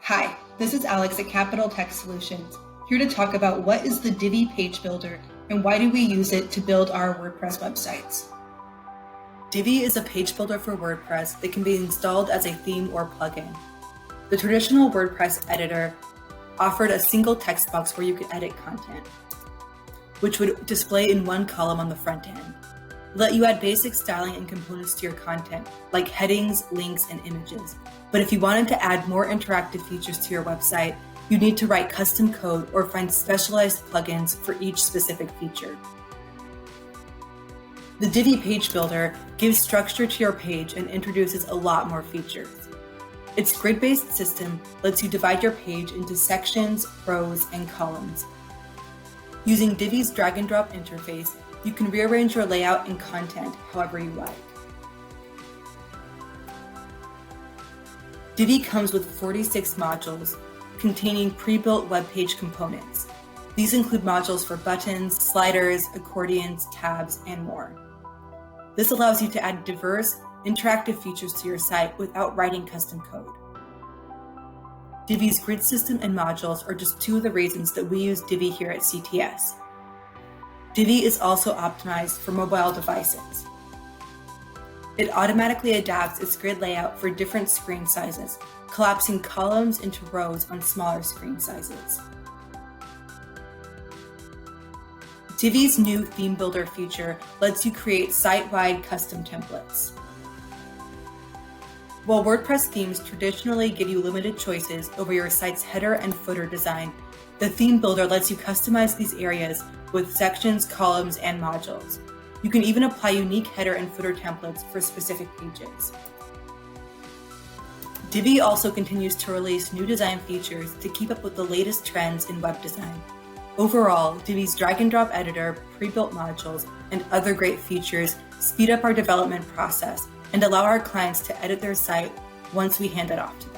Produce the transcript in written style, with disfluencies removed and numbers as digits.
Hi, this is Alex at Capital Tech Solutions, here to talk about what is the Divi page builder and why do we use it to build our WordPress websites. Divi is a page builder for WordPress that can be installed as a theme or plugin. The traditional WordPress editor offered a single text box where you could edit content, which would display in one column on the front end. Let you add basic styling and components to your content, like headings, links, and images. But if you wanted to add more interactive features to your website, you need to write custom code or find specialized plugins for each specific feature. The Divi page builder gives structure to your page and introduces a lot more features. Its grid-based system lets you divide your page into sections, rows, and columns. Using Divi's drag and drop interface, you can rearrange your layout and content however you like. Divi comes with 46 modules containing pre-built web page components. These include modules for buttons, sliders, accordions, tabs, and more. This allows you to add diverse, interactive features to your site without writing custom code. Divi's grid system and modules are just two of the reasons that we use Divi here at CTS. Divi is also optimized for mobile devices. It automatically adapts its grid layout for different screen sizes, collapsing columns into rows on smaller screen sizes. Divi's new theme builder feature lets you create site-wide custom templates. While WordPress themes traditionally give you limited choices over your site's header and footer design, the theme builder lets you customize these areas with sections, columns, and modules. You can even apply unique header and footer templates for specific pages. Divi also continues to release new design features to keep up with the latest trends in web design. Overall, Divi's drag and drop editor, pre-built modules, and other great features speed up our development process and allow our clients to edit their site once we hand it off to them.